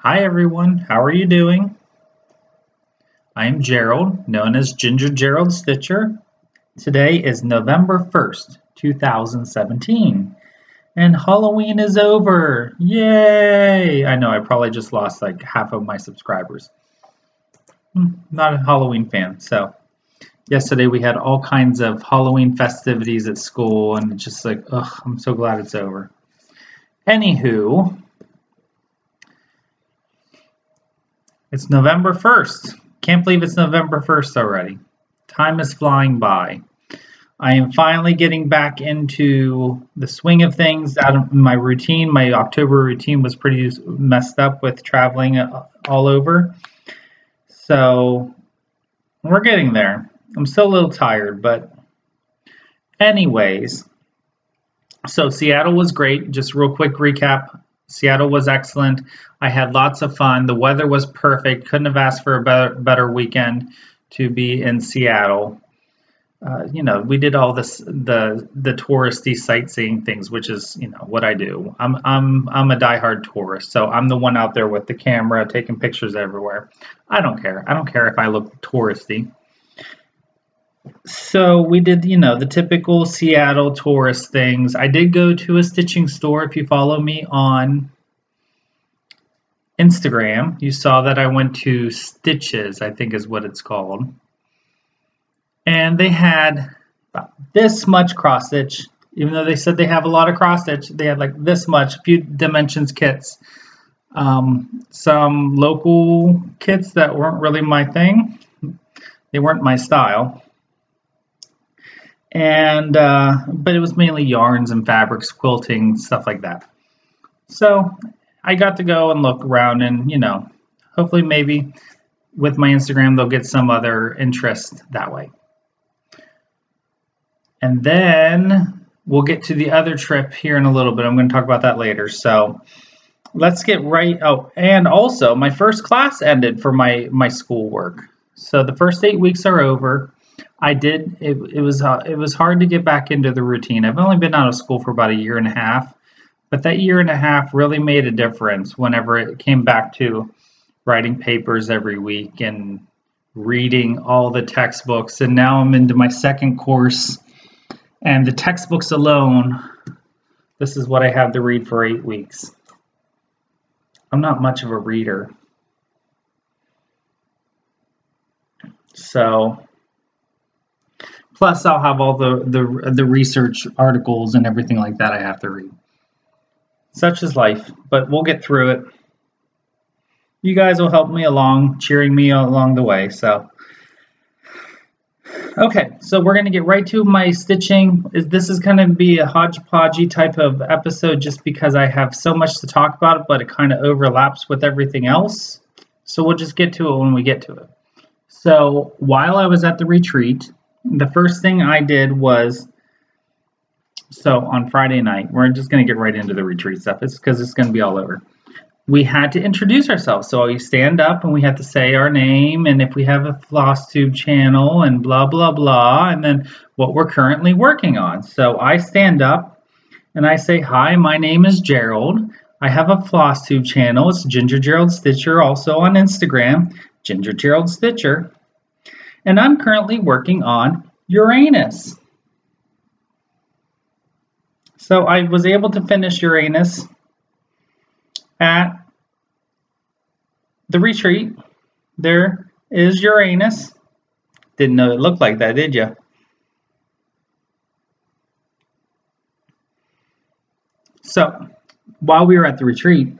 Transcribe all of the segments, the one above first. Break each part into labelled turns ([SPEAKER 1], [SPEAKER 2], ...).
[SPEAKER 1] Hi everyone, how are you doing? I am Gerald, known as Ginger Gerald Stitcher. Today is November 1st, 2017, and Halloween is over. Yay! I know I probably just lost like half of my subscribers. Not a Halloween fan, so yesterday we had all kinds of Halloween festivities at school, and it's just like, ugh, I'm so glad it's over. Anywho, it's November 1st. Can't believe it's November 1st already. Time is flying by. I am finally getting back into the swing of things out of my routine. My October routine was pretty messed up with traveling all over. So we're getting there. I'm still a little tired, but anyways. So Seattle was great. Just real quick recap. Seattle was excellent. I had lots of fun. The weather was perfect. Couldn't have asked for a better weekend to be in Seattle. We did all this the touristy sightseeing things, which is what I do. I'm a diehard tourist, so I'm the one out there with the camera taking pictures everywhere. I don't care. I don't care if I look touristy. So we did, the typical Seattle tourist things. I did go to a stitching store. If you follow me on Instagram, you saw that I went to Stitches, I think is what it's called. And they had about this much cross stitch. Even though they said they have a lot of cross stitch, they had like this much, few dimensions kits. Some local kits that weren't really my thing. They weren't my style. And but it was mainly yarns and fabrics, quilting, stuff like that. So I got to go and look around, and hopefully maybe with my Instagram they'll get some other interest that way. And then we'll get to the other trip here in a little bit. I'm going to talk about that later. So let's get right. Oh, and also my first class ended for my schoolwork. So the first 8 weeks are over. It was hard to get back into the routine. I've only been out of school for about a year and a half, but that year and a half really made a difference whenever it came back to writing papers every week and reading all the textbooks. And now I'm into my second course, and the textbooks alone, this is what I have to read for 8 weeks. I'm not much of a reader. So plus, I'll have all the research articles and everything like that I have to read. Such is life, but we'll get through it. You guys will help me along, cheering me along the way. So, okay, so we're going to get right to my stitching. This is going to be a hodgepodgey type of episode just because I have so much to talk about, but it kind of overlaps with everything else. So we'll just get to it when we get to it. So while I was at the retreat, the first thing I did was, so on Friday night, we're just going to get right into the retreat stuff. It's because it's going to be all over. We had to introduce ourselves. So you stand up and we have to say our name and if we have a FlossTube channel and blah, blah, blah, and then what we're currently working on. So I stand up and I say, hi, my name is Gerald. I have a FlossTube channel. It's Ginger Gerald Stitcher, also on Instagram, Ginger Gerald Stitcher. And I'm currently working on Uranus. So I was able to finish Uranus at the retreat. There is Uranus. Didn't know it looked like that, did you? So while we were at the retreat,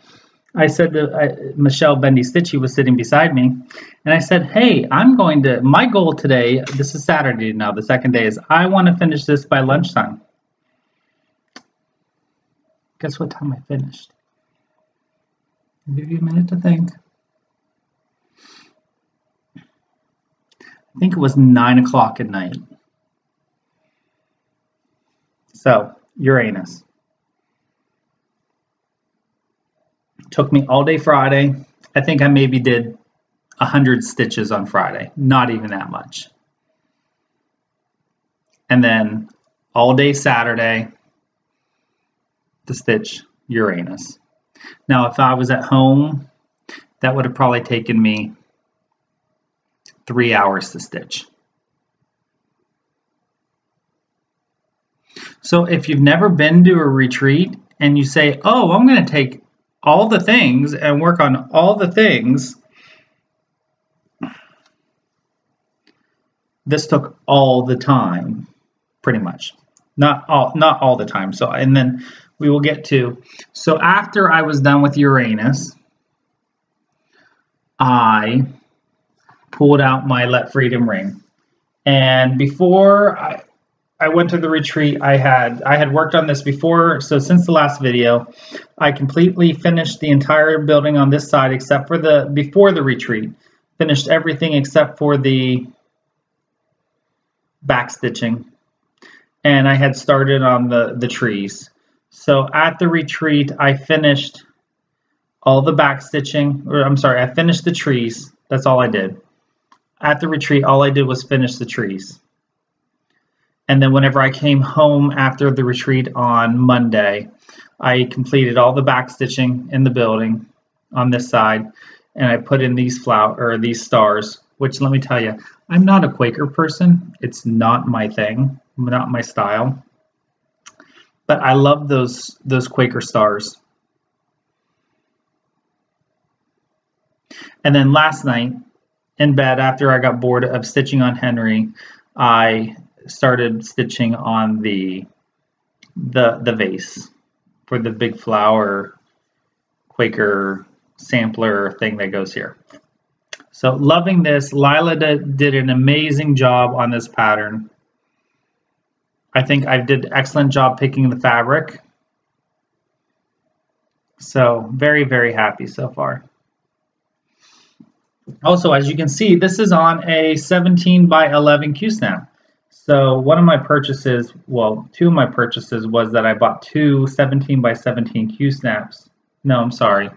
[SPEAKER 1] I said to Michelle Bendy Stitchy was sitting beside me, and I said, hey, my goal today, this is Saturday now, the second day, is I want to finish this by lunchtime. Guess what time I finished? I'll give you a minute to think. I think it was 9 o'clock at night. So, Uranus. Took me all day Friday. I think I maybe did 100 stitches on Friday. Not even that much. And then all day Saturday to stitch Uranus. Now, if I was at home, that would have probably taken me 3 hours to stitch. So if you've never been to a retreat and you say, oh, I'm going to take all the things and work on all the things, this took all the time, pretty much. Not all the time. So, and then we will get to, so after I was done with Uranus, I pulled out my Let Freedom ring. And before I went to the retreat, I had worked on this before, so since the last video, I completely finished the entire building on this side except for before the retreat. Finished everything except for the back stitching. And I had started on the trees. So at the retreat, I finished all the back stitching, or I'm sorry, I finished the trees. That's all I did. At the retreat, all I did was finish the trees. And then whenever I came home after the retreat on Monday, I completed all the back stitching in the building on this side, and I put in these these stars, which, let me tell you, I'm not a Quaker person. It's not my thing, not my style. But I love those Quaker stars. And then last night in bed, after I got bored of stitching on Henry, I started stitching on the vase for the big flower Quaker sampler thing that goes here. So loving this. Lila did an amazing job on this pattern. I think I did an excellent job picking the fabric. So very, very happy so far. Also, as you can see, this is on a 17 by 11 Q-snap. So one of my purchases, well, two of my purchases was that I bought two 17 by 17 Q-snaps. No, I'm sorry.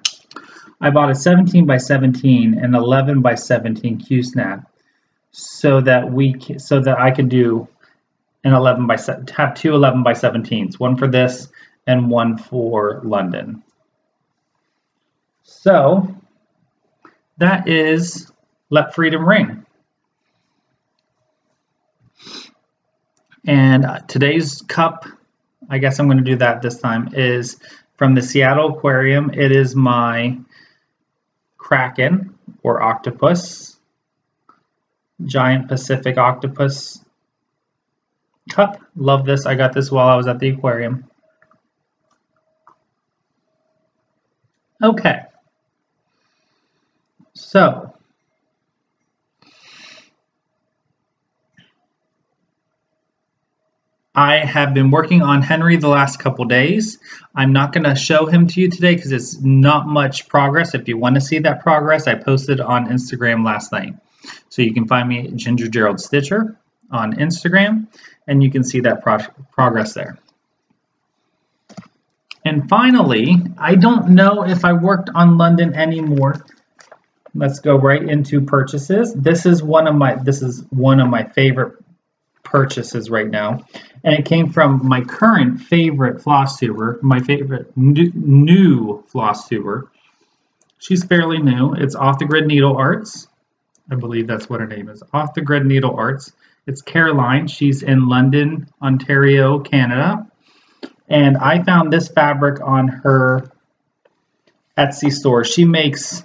[SPEAKER 1] I bought a 17 by 17 and 11 by 17 Q-snap so that I could do an 11 by have two 11 by 17s, one for this and one for London. So that is Let Freedom Ring. And today's cup, I guess I'm going to do that this time, is from the Seattle Aquarium. It is my Kraken or Octopus, Giant Pacific Octopus cup. Love this. I got this while I was at the aquarium. Okay. So I have been working on Henry the last couple days. I'm not going to show him to you today because it's not much progress. If you want to see that progress, I posted on Instagram last night. So you can find me at Ginger Gerald Stitcher on Instagram, and you can see that progress there. And finally, I don't know if I worked on London anymore. Let's go right into purchases. This is one of my favorite purchases right now, and it came from my current favorite floss tuber, my favorite new floss tuber. She's fairly new. It's Off the Grid Needle Arts. I believe that's what her name is. Off the Grid Needle Arts. It's Caroline. She's in London, Ontario, Canada. And I found this fabric on her Etsy store. She makes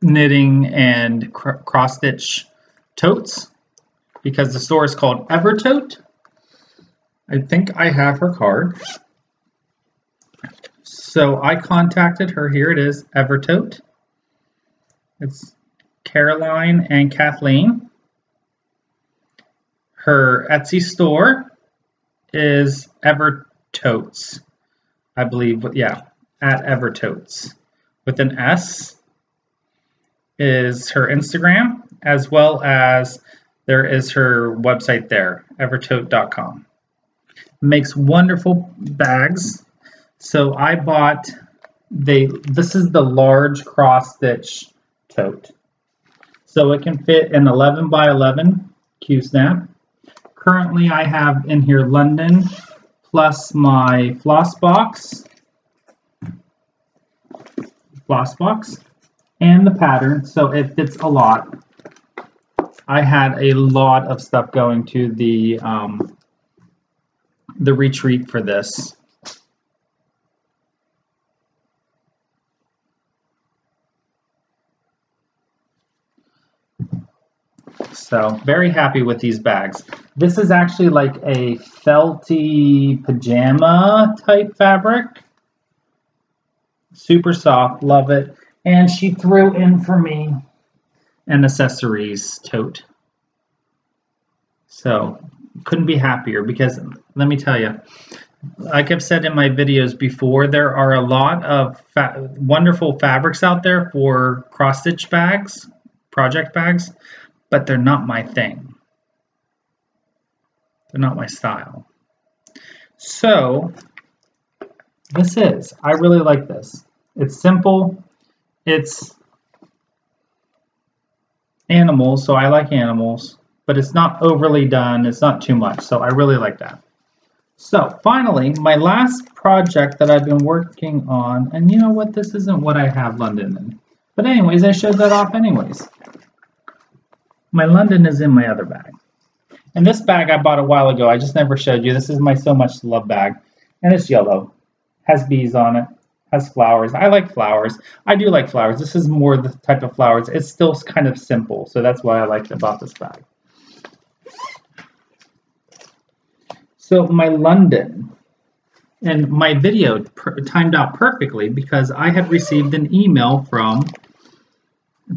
[SPEAKER 1] knitting and cross stitch totes because the store is called Tote. I think I have her card. So I contacted her. Here it is, Tote. It's Caroline and Kathleen. Her Etsy store is Evertotes, I believe. Yeah, at Evertotes with an S is her Instagram, as well as there is her website there, evertote.com. Makes wonderful bags. So I bought this is the large cross stitch tote. So it can fit an 11 by 11 Q-snap. Currently I have in here London plus my floss box floss box and the pattern, so it fits a lot. I had a lot of stuff going to the retreat for this. So very happy with these bags. This is actually like a felty pajama type fabric. Super soft, love it. And she threw in for me an accessories tote. So couldn't be happier, because let me tell you, like I've said in my videos before, there are a lot of wonderful fabrics out there for cross stitch bags, project bags, but they're not my thing. They're not my style. So I really like this. It's simple. It's animals, so I like animals, but it's not overly done. It's not too much, so I really like that. So finally, my last project that I've been working on, and you know what, this isn't what I have London in. But anyways, I showed that off anyways. My London is in my other bag. And this bag I bought a while ago. I just never showed you. This is my So Much to Love bag. And it's yellow. Has bees on it. Has flowers. I like flowers. I do like flowers. This is more the type of flowers. It's still kind of simple. So that's why I liked about this bag. So my London. And my video timed out perfectly because I had received an email from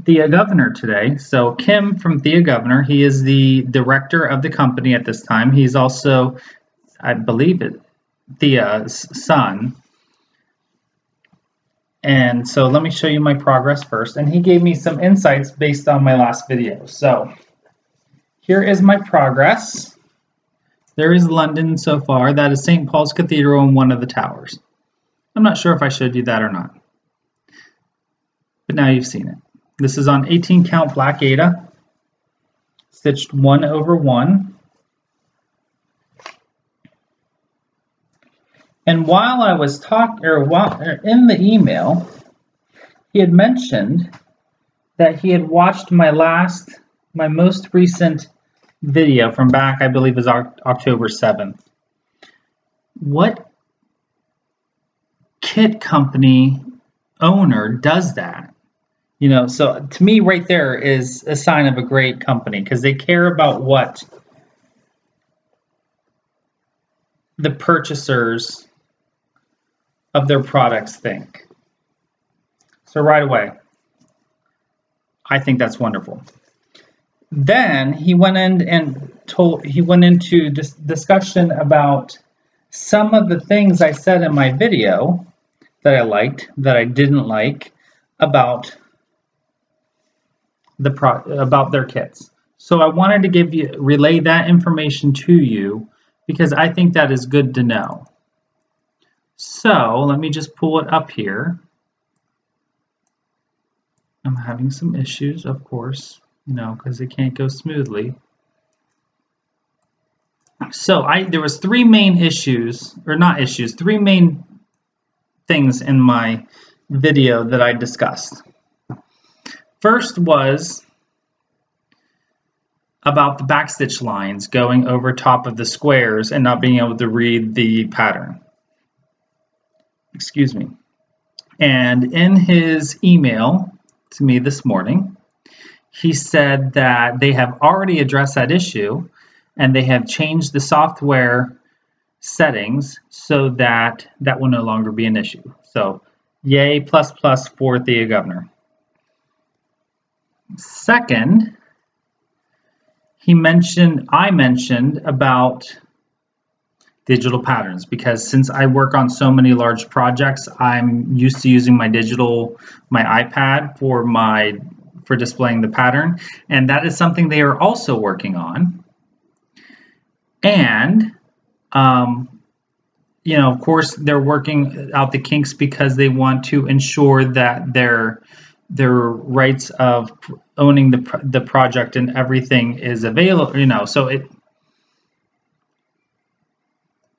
[SPEAKER 1] Thea Governor today. So Kim from Thea Governor, he is the director of the company at this time. He's also, I believe it, Thea's son. And so let me show you my progress first. And he gave me some insights based on my last video. So here is my progress. There is London so far. That is St. Paul's Cathedral and one of the towers. I'm not sure if I showed you that or not. But now you've seen it. This is on 18 count black Aida, stitched 1 over 1. And while I was in the email, he had mentioned that he had watched my most recent video from back, I believe, is October 7th. What kit company owner does that? You know, so to me right there is a sign of a great company, because they care about what the purchasers of their products think. So right away, I think that's wonderful. Then he went into this discussion about some of the things I said in my video that I liked, that I didn't like about their kits. So I wanted to relay that information to you, because I think that is good to know. So let me just pull it up here. I'm having some issues, of course, you know, because it can't go smoothly. So there was three main issues, or not issues, three main things in my video that I discussed. First was about the backstitch lines going over top of the squares and not being able to read the pattern. Excuse me. And in his email to me this morning, he said that they have already addressed that issue and they have changed the software settings so that that will no longer be an issue. So yay, plus plus for Thea Governor. Second, I mentioned about digital patterns, because since I work on so many large projects, I'm used to using my iPad for displaying the pattern, and that is something they are also working on. And you know, of course, they're working out the kinks because they want to ensure that their rights of owning the project and everything is available, you know, so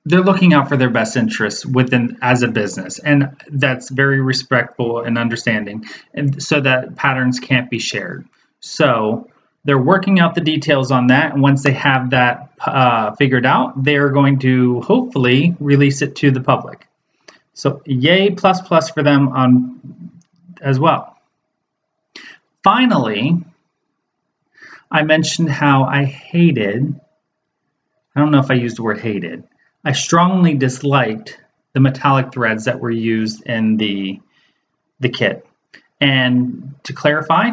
[SPEAKER 1] they're looking out for their best interests within as a business, and that's very respectful and understanding, and so that patterns can't be shared. So they're working out the details on that, and once they have that figured out, they're going to hopefully release it to the public. So yay, plus plus for them on as well. Finally, I mentioned how I hated, I don't know if I used the word hated, I strongly disliked the metallic threads that were used in the kit. And to clarify,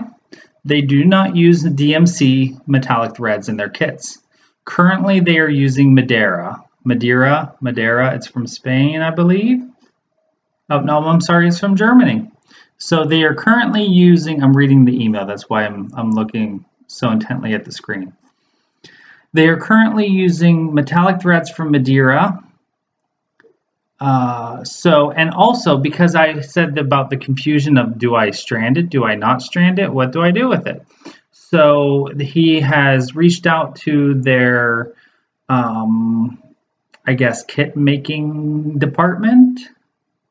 [SPEAKER 1] they do not use the DMC metallic threads in their kits. Currently, they are using Madeira. Madeira, it's from Spain, I believe. Oh, no, I'm sorry, it's from Germany. So they are currently using, I'm reading the email, that's why I'm looking so intently at the screen. They are currently using metallic threads from Madeira. And also because I said about the confusion of do I strand it, do I not strand it, what do I do with it? So he has reached out to their, I guess, kit making department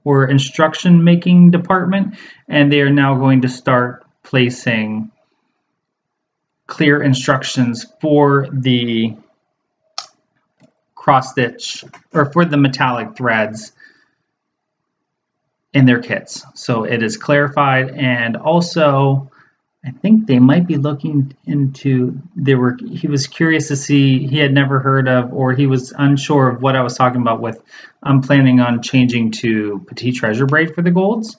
[SPEAKER 1] or instruction making department, and they are now going to start placing clear instructions for the cross stitch or for the metallic threads in their kits. So it is clarified, and also I think they might be looking into, he was curious to see, he had never heard of, or he was unsure of what I was talking about with, I'm planning on changing to Petite Treasure braid for the golds.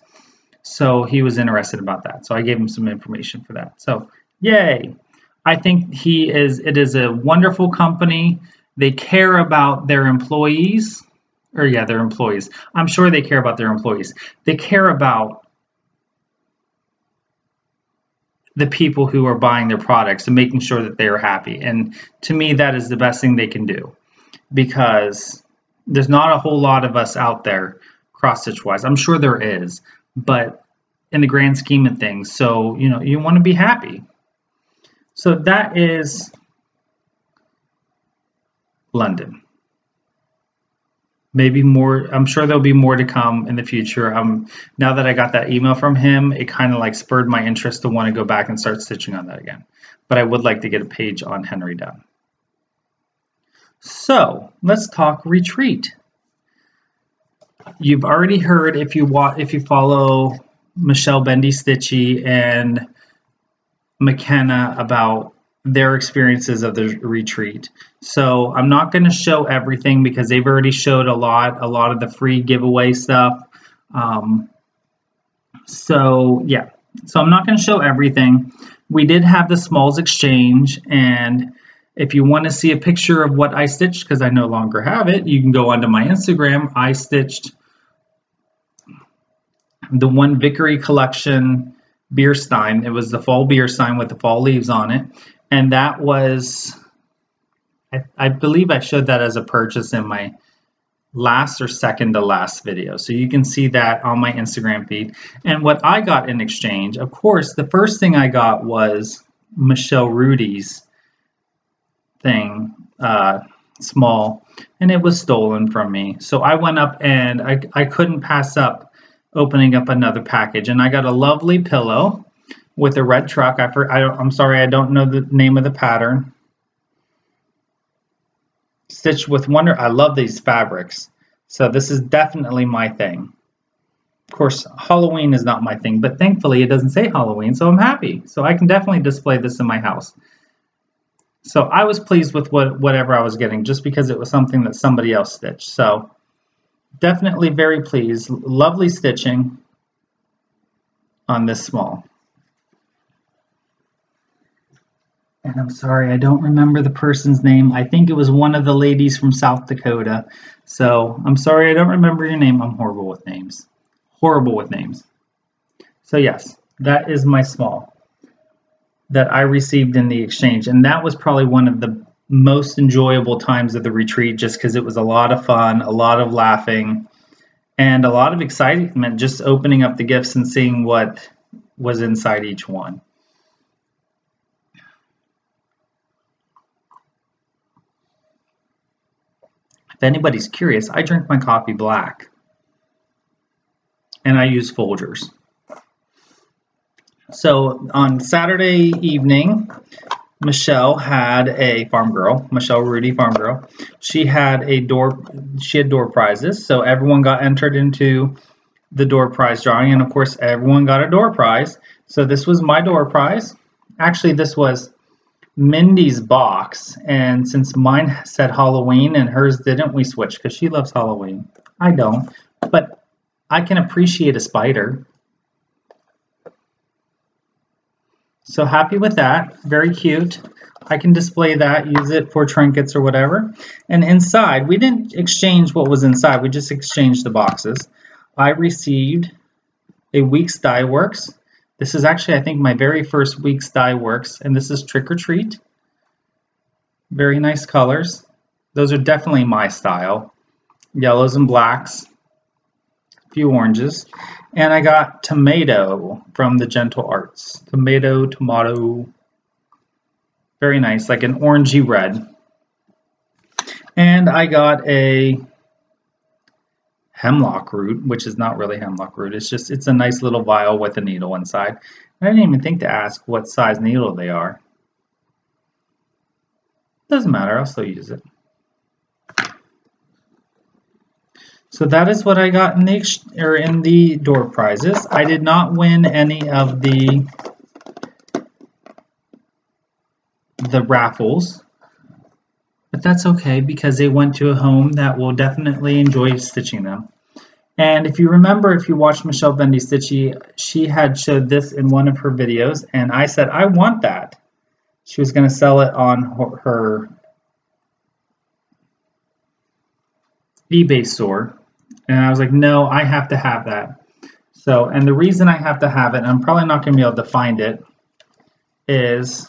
[SPEAKER 1] So he was interested about that. So I gave him some information for that. So yay. I think it is a wonderful company. They care about their employees, their employees. I'm sure they care about their employees. They care about the people who are buying their products and making sure that they are happy. And to me, that is the best thing they can do, because there's not a whole lot of us out there cross-stitch wise. I'm sure there is, but in the grand scheme of things, so you want to be happy. So that is London. Maybe more, I'm sure there'll be more to come in the future. Now that I got that email from him, it kind of like spurred my interest to want to go back and start stitching on that again. But I would like to get a page on Henry done. So let's talk retreat. You've already heard, if you follow Michelle Bendy Stitchy and McKenna, about their experiences of the retreat. So I'm not going to show everything because they've already showed a lot of the free giveaway stuff. So I'm not going to show everything. We did have the Smalls exchange, and if you want to see a picture of what I stitched, because I no longer have it, you can go onto my Instagram. I stitched the one Vickery collection beer stein. It was the fall beer stein with the fall leaves on it. And that was, I believe I showed that as a purchase in my last or second to last video. So you can see that on my Instagram feed. And what I got in exchange, of course, the first thing I got was Michelle Rudy's thing, small, and it was stolen from me. So I went up and I couldn't pass up opening up another package. And I got a lovely pillow with a red truck. I'm sorry, I don't know the name of the pattern. Stitched with Wonder. I love these fabrics. So this is definitely my thing. Of course, Halloween is not my thing, but thankfully it doesn't say Halloween, so I'm happy. So I can definitely display this in my house. So I was pleased with whatever I was getting, just because it was something that somebody else stitched. So definitely very pleased. Lovely stitching on this small. And I'm sorry, I don't remember the person's name. I think it was one of the ladies from South Dakota. So I'm sorry, I don't remember your name. I'm horrible with names. Horrible with names. So yes, that is my small that I received in the exchange. And that was probably one of the most enjoyable times of the retreat, just because it was a lot of fun, a lot of laughing, and a lot of excitement just opening up the gifts and seeing what was inside each one. If anybody's curious, I drink my coffee black. And I use Folgers. So on Saturday evening, Michelle had a farm girl, Michelle Rudy farm girl. She had door prizes, so everyone got entered into the door prize drawing, and of course everyone got a door prize. So this was my door prize. Actually, this was Mindy's box, and since mine said Halloween and hers didn't, we switched because she loves Halloween. I don't, but I can appreciate a spider. So happy with that, very cute. I can display that, use it for trinkets or whatever. And inside, we didn't exchange what was inside, we just exchanged the boxes. I received a Weeks Dye Works. This is actually, I think, my very first Weeks Dye Works, and this is Trick or Treat. Very nice colors. Those are definitely my style. Yellows and blacks, a few oranges. And I got Tomato from the Gentle Arts. Tomato. Very nice, like an orangey red. And I got a hemlock root, which is not really hemlock root. It's a nice little vial with a needle inside. I didn't even think to ask what size needle they are. Doesn't matter, I'll still use it. So that is what I got in the door prizes. I did not win any of the raffles, but that's okay because they went to a home that will definitely enjoy stitching them. And if you remember, if you watched Michelle Bendy Stitchy, she had showed this in one of her videos, and I said, I want that. She was going to sell it on her eBay store. And I was like, no, I have to have that. So, and the reason I have to have it, and I'm probably not going to be able to find it, is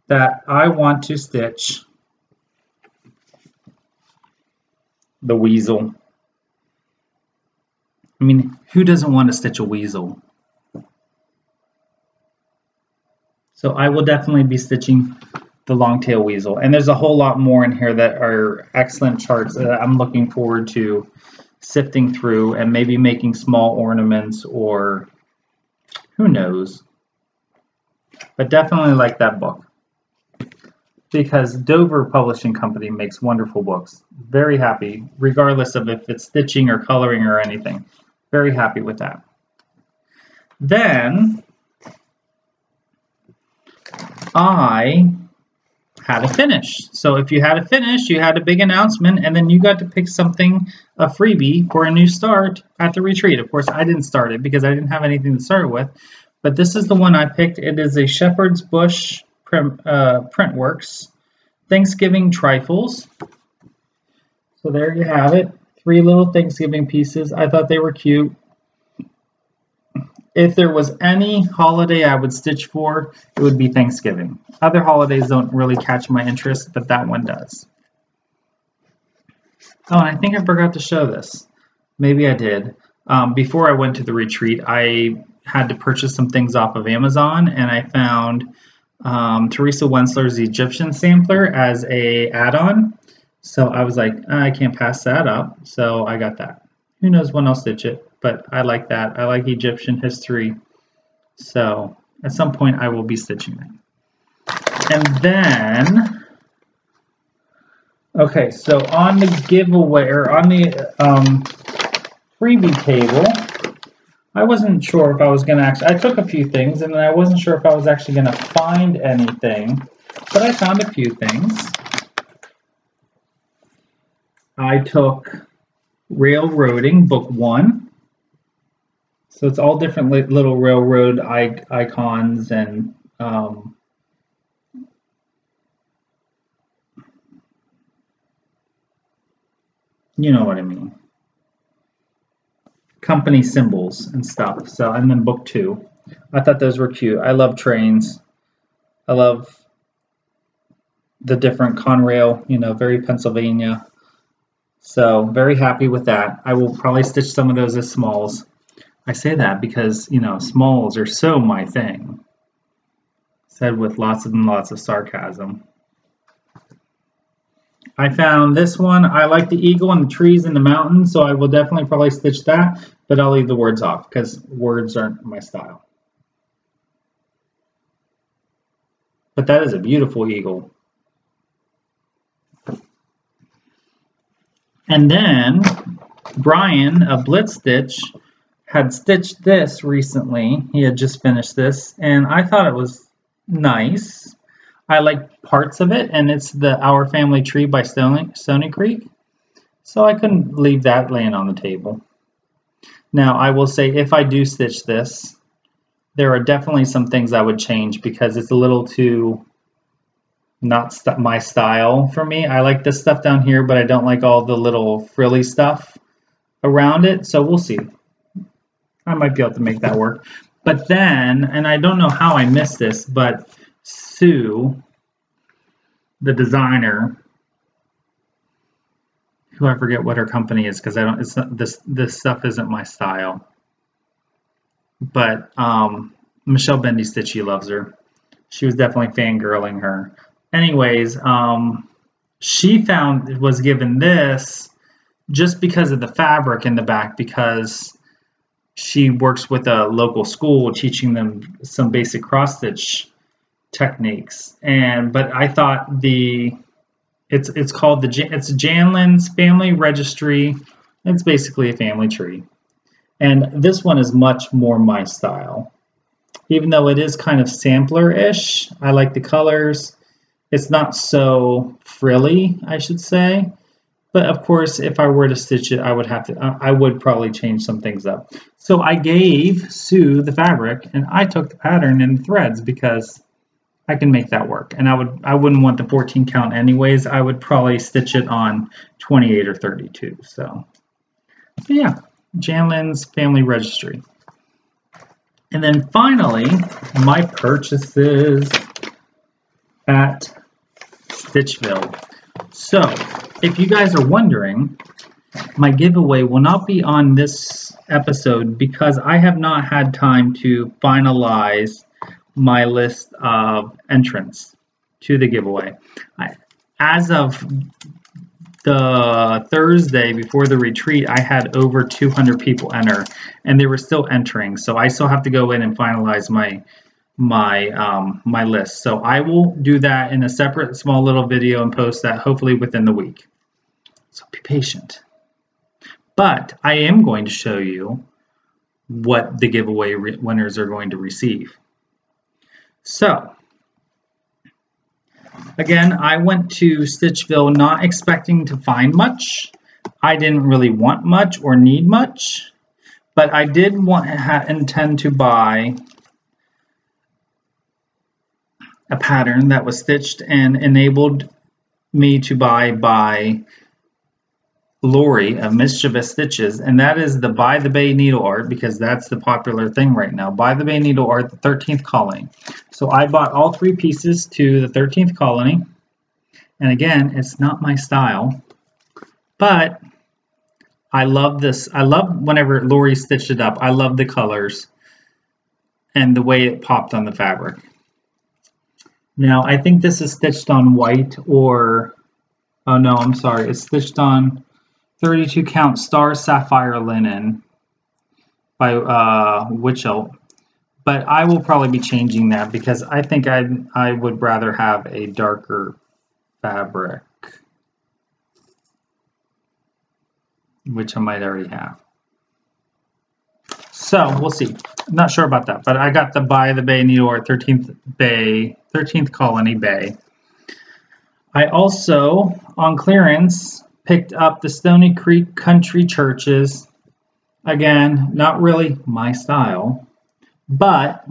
[SPEAKER 1] that I want to stitch the weasel. I mean, who doesn't want to stitch a weasel? So I will definitely be stitching the long-tail weasel. And there's a whole lot more in here that are excellent charts that I'm looking forward to sifting through and maybe making small ornaments, or who knows. But definitely like that book, because Dover Publishing Company makes wonderful books. Very happy, regardless of if it's stitching or coloring or anything. Very happy with that. Then I had a finish. So if you had a finish, you had a big announcement, and then you got to pick something, a freebie for a new start at the retreat. Of course, I didn't start it because I didn't have anything to start it with, but this is the one I picked. It is a Shepherd's Bush Printworks Thanksgiving Trifles. So there you have it. 3 little Thanksgiving pieces. I thought they were cute. If there was any holiday I would stitch for, it would be Thanksgiving. Other holidays don't really catch my interest, but that one does. Oh, and I think I forgot to show this. Maybe I did. Before I went to the retreat, I had to purchase some things off of Amazon, and I found Teresa Wensler's Egyptian sampler as a add-on. So I was like, I can't pass that up. So I got that. Who knows when I'll stitch it, but I like that. I like Egyptian history. So at some point I will be stitching it. And then, okay, so on the giveaway, or on the freebie table, I wasn't sure if I was going to actually, I took a few things, and then I wasn't sure if I was actually going to find anything, but I found a few things. I took Railroading, Book 1. So it's all different little railroad icons and you know what I mean. Company symbols and stuff. So, and then Book 2. I thought those were cute. I love trains. I love the different Conrail, you know, very Pennsylvania. So very happy with that. I will probably stitch some of those as smalls. I say that because, you know, smalls are so my thing. Said with lots and lots of sarcasm. I found this one. I like the eagle and the trees and the mountains, so I will definitely probably stitch that, but I'll leave the words off because words aren't my style. But that is a beautiful eagle. And then Brian of Blitz Stitch had stitched this recently. He had just finished this, and I thought it was nice. I like parts of it, and it's the Our Family Tree by Stony Creek. So I couldn't leave that laying on the table. Now, I will say if I do stitch this, there are definitely some things I would change because it's a little too not my style for me. I like this stuff down here, but I don't like all the little frilly stuff around it. So we'll see. I might be able to make that work. But then, and I don't know how I missed this, but Sue, the designer, who I forget what her company is because I don't. It's not, this stuff isn't my style. But Michelle Bendy Stitchy loves her. She was definitely fangirling her. Anyways, she was given this just because of the fabric in the back, because she works with a local school teaching them some basic cross stitch techniques. But I thought it's called it's Janlin's Family Registry. It's basically a family tree. And this one is much more my style. Even though it is kind of sampler-ish, I like the colors. It's not so frilly, I should say. But of course, if I were to stitch it, I would probably change some things up. So I gave Sue the fabric, and I took the pattern and the threads because I can make that work. And I wouldn't want the 14 count anyways. I would probably stitch it on 28 or 32. So yeah, Janlin's Family Registry. And then finally, my purchases at Stitchville. So if you guys are wondering, my giveaway will not be on this episode because I have not had time to finalize my list of entrants to the giveaway. As of the Thursday before the retreat, I had over 200 people enter, and they were still entering. So I still have to go in and finalize my list. So I will do that in a separate small little video and post that hopefully within the week. So be patient. But I am going to show you what the giveaway winners are going to receive. So again, I went to Stitchville not expecting to find much. I didn't really want much or need much, but I did intend to buy a pattern that was stitched and enabled me to buy by Lori of Mischievous Stitches, and that is the By the Bay needle art, because that's the popular thing right now. By the Bay needle art, the 13th colony. So I bought all 3 pieces to the 13th colony, and again, it's not my style, but I love this. I love whenever Lori stitched it up. I love the colors and the way it popped on the fabric. Now I think this is stitched on white, or oh no, I'm sorry, it's stitched on 32 count Star Sapphire linen by Witchelt, but I will probably be changing that because I think I would rather have a darker fabric, which I might already have. So we'll see. I'm not sure about that, but I got the By the Bay needle art 13th colony bay. I also, on clearance, picked up the Stony Creek Country Churches. Again, not really my style, but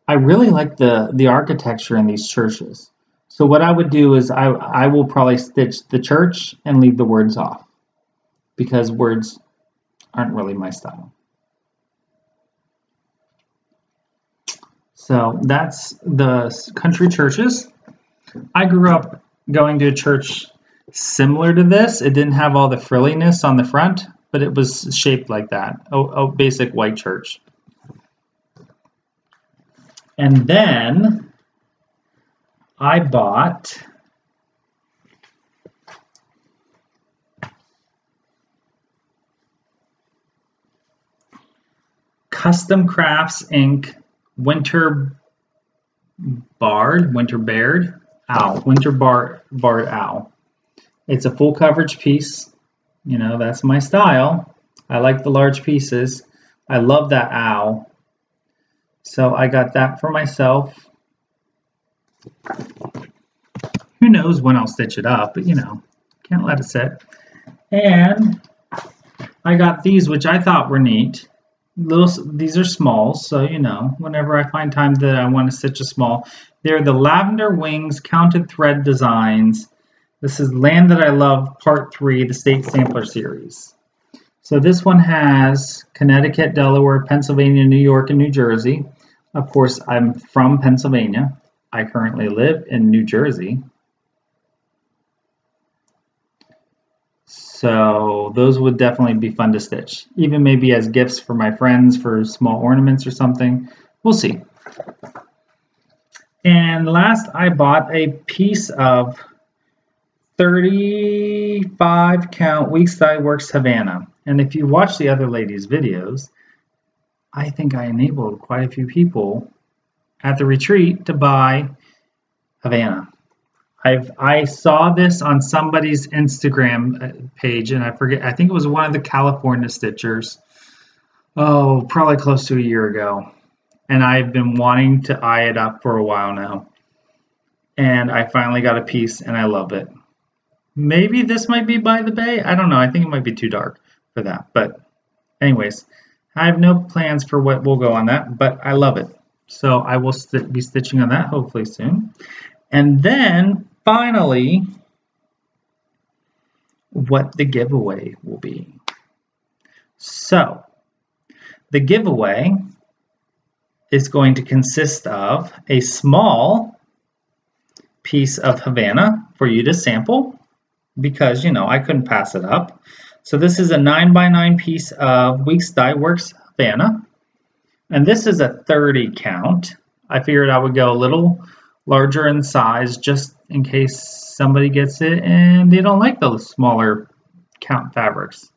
[SPEAKER 1] I really like the architecture in these churches. So what I would do is I will probably stitch the church and leave the words off because words aren't really my style. So that's the country churches. I grew up going to a church similar to this. It didn't have all the frilliness on the front, but it was shaped like that. A basic white church. And then I bought Custom Crafts Inc. Winter Barred Owl. It's a full coverage piece. You know, that's my style. I like the large pieces. I love that owl. So I got that for myself. Who knows when I'll stitch it up, but you know, can't let it sit. And I got these, which I thought were neat. These are smalls, so you know, whenever I find time that I want to stitch a small. They're the Lavender Wings Counted Thread Designs. This is Land That I Love, Part 3, the State Sampler Series. So this one has Connecticut, Delaware, Pennsylvania, New York, and New Jersey. Of course, I'm from Pennsylvania. I currently live in New Jersey. So those would definitely be fun to stitch. Even maybe as gifts for my friends for small ornaments or something. We'll see. And last, I bought a piece of 35 count Weeks Dye Works Havana. And if you watch the other ladies' videos, I think I enabled quite a few people at the retreat to buy Havana. I saw this on somebody's Instagram page, and I forget, I think it was one of the California stitchers. Oh, probably close to a year ago. And I've been wanting to eye it up for a while now. And I finally got a piece, and I love it. Maybe this might be by the bay. I don't know. I think it might be too dark for that. But anyways, I have no plans for what will go on that, but I love it. So I will be stitching on that hopefully soon. And then finally, what the giveaway will be. So the giveaway is going to consist of a small piece of Havana for you to sample because, you know, I couldn't pass it up. So this is a 9x9 piece of Weeks Dye Works Havana. And this is a 30 count. I figured I would go a little larger in size just in case somebody gets it and they don't like those smaller count fabrics.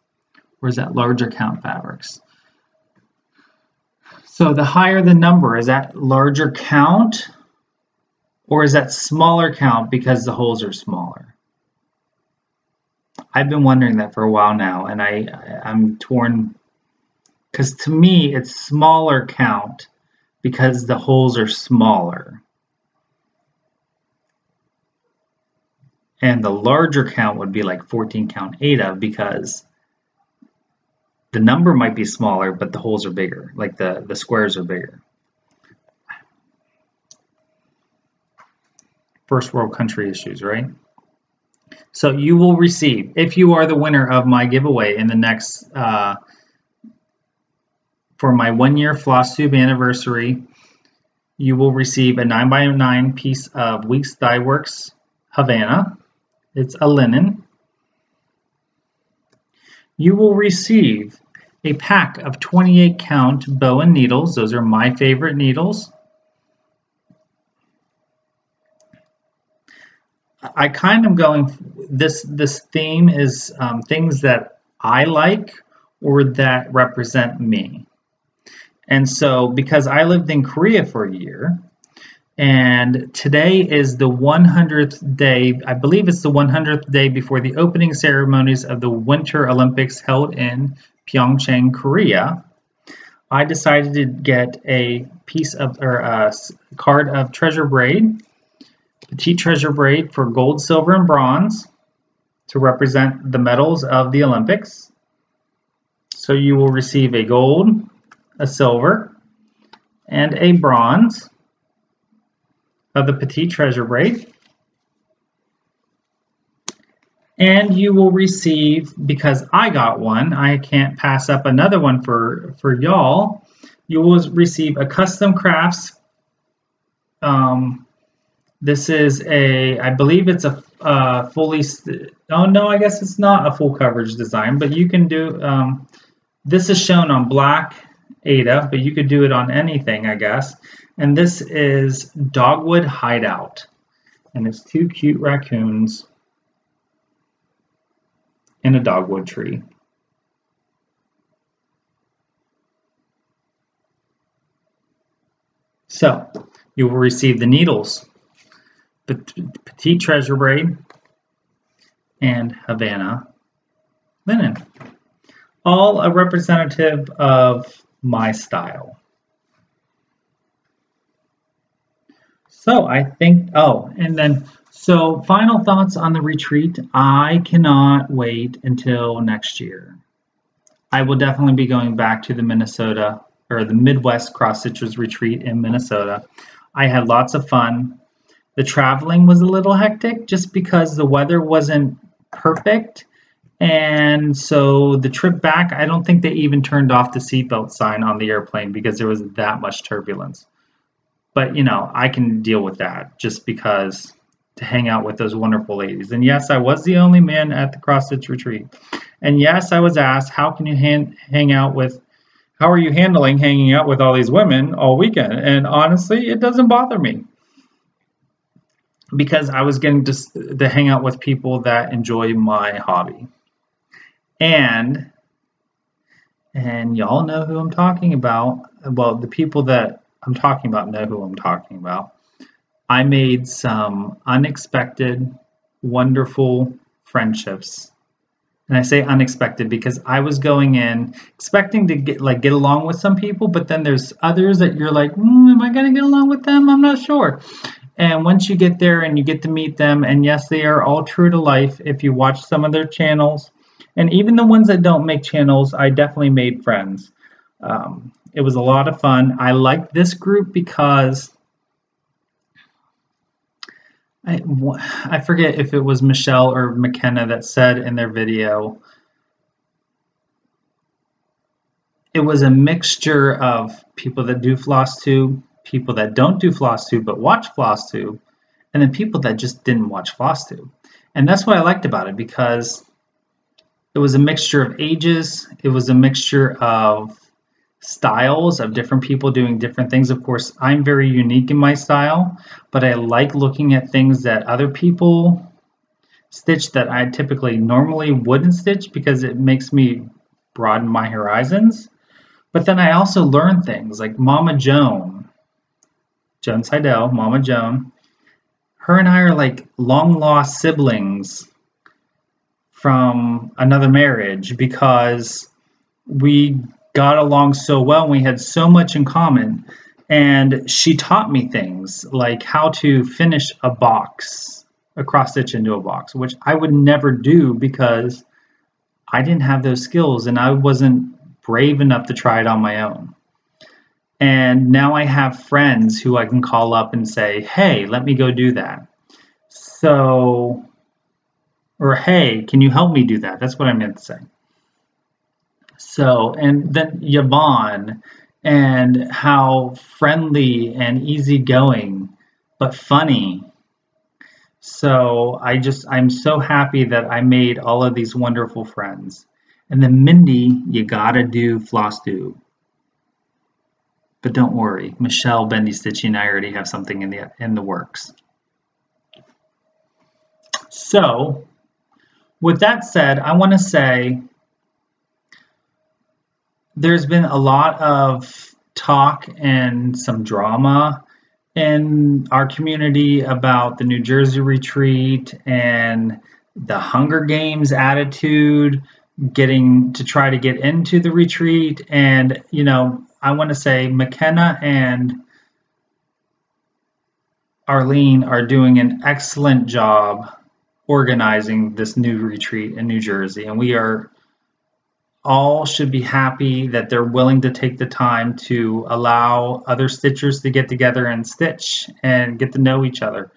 [SPEAKER 1] Or is that larger count fabrics? So the higher the number, is that larger count or is that smaller count because the holes are smaller? I've been wondering that for a while now, and I'm torn because to me it's smaller count because the holes are smaller. And the larger count would be like 14 count Eta because the number might be smaller, but the holes are bigger, like the squares are bigger. First world country issues, right? So you will receive, if you are the winner of my giveaway in the next, for my 1-year FlossTube anniversary, you will receive a 9x9 piece of Weeks Dye Works Havana. It's a linen. You will receive a pack of 28 count Bowen needles. Those are my favorite needles. I kind of going, this theme is things that I like or that represent me. And so because I lived in Korea for a year, and today is the 100th day, I believe it's the 100th day before the opening ceremonies of the Winter Olympics held in Pyeongchang, Korea, I decided to get a piece of, or a card of treasure braid, petite treasure braid for gold, silver, and bronze to represent the medals of the Olympics. So you will receive a gold, a silver, and a bronze of the petite treasure braid. And you will receive, because I got one, I can't pass up another one for y'all, you will receive a Custom Crafts. This is a, I believe it's a fully, oh no, I guess it's not a full coverage design, but you can do, this is shown on black Eta, but you could do it on anything, I guess. And this is Dogwood Hideout. And it's 2 cute raccoons in a dogwood tree. So you will receive the needles, Petite Treasure Braid, and Havana linen. All a representative of my style. So I think, oh, and then, so final thoughts on the retreat. I cannot wait until next year. I will definitely be going back to the Minnesota or the Midwest Cross Stitchers retreat in Minnesota. I had lots of fun. The traveling was a little hectic just because the weather wasn't perfect. And so the trip back, I don't think they even turned off the seatbelt sign on the airplane because there was that much turbulence. But, you know, I can deal with that just because to hang out with those wonderful ladies. And yes, I was the only man at the cross stitch retreat. And yes, I was asked, how can you hang out with, how are you handling hanging out with all these women all weekend? And honestly, it doesn't bother me because I was getting to hang out with people that enjoy my hobby. And y'all know who I'm talking about. Well, the people that I'm talking about know who I'm talking about. I made some unexpected, wonderful friendships. And I say unexpected because I was going in expecting to get along with some people, but then there's others that you're like, am I going to get along with them? I'm not sure. And once you get there and you get to meet them, and yes, they are all true to life if you watch some of their channels. And even the ones that don't make channels, I definitely made friends. It was a lot of fun. I liked this group because I forget if it was Michelle or McKenna that said in their video, it was a mixture of people that do FlossTube, people that don't do FlossTube but watch FlossTube, and then people that just didn't watch FlossTube. And that's what I liked about it because it was a mixture of ages, it was a mixture of styles of different people doing different things. Of course, I'm very unique in my style, but I like looking at things that other people stitch that I typically normally wouldn't stitch because it makes me broaden my horizons. But then I also learn things like Mama Joan Seidel, Mama Joan. Her and I are like long lost siblings from another marriage because we got along so well. We had so much in common, and she taught me things like how to finish a box, a cross stitch into a box, which I would never do because I didn't have those skills and I wasn't brave enough to try it on my own. And now I have friends who I can call up and say, hey, let me go do that. So, or hey, can you help me do that? That's what I meant to say. So, and then Yvonne, and how friendly and easygoing, but funny. So I'm so happy that I made all of these wonderful friends. And then Mindy, you gotta do FlossTube. But don't worry, Michelle, Bendy Stitching, and I already have something in the works. So, with that said, I want to say there's been a lot of talk and some drama in our community about the New Jersey retreat and the Hunger Games attitude, getting to try to get into the retreat. And, you know, I want to say McKenna and Arlene are doing an excellent job organizing this new retreat in New Jersey. And we are all should be happy that they're willing to take the time to allow other stitchers to get together and stitch and get to know each other.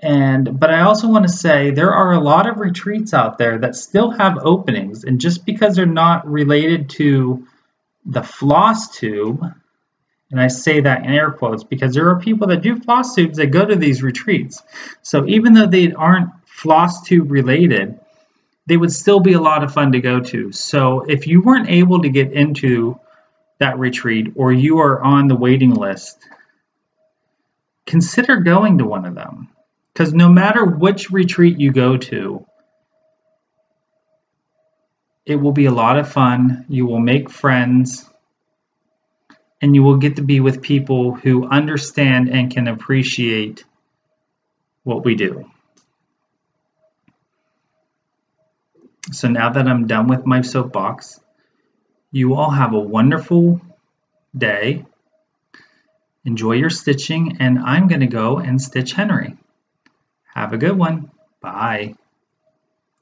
[SPEAKER 1] But I also want to say there are a lot of retreats out there that still have openings, and just because they're not related to the FlossTube, and I say that in air quotes because there are people that do FlossTubes that go to these retreats. So even though they aren't FlossTube related, they would still be a lot of fun to go to. So if you weren't able to get into that retreat or you are on the waiting list, consider going to one of them. Because no matter which retreat you go to, it will be a lot of fun. You will make friends. and you will get to be with people who understand and can appreciate what we do. So now that I'm done with my soapbox, you all have a wonderful day. Enjoy your stitching, and I'm going to go and stitch Henry. Have a good one. Bye.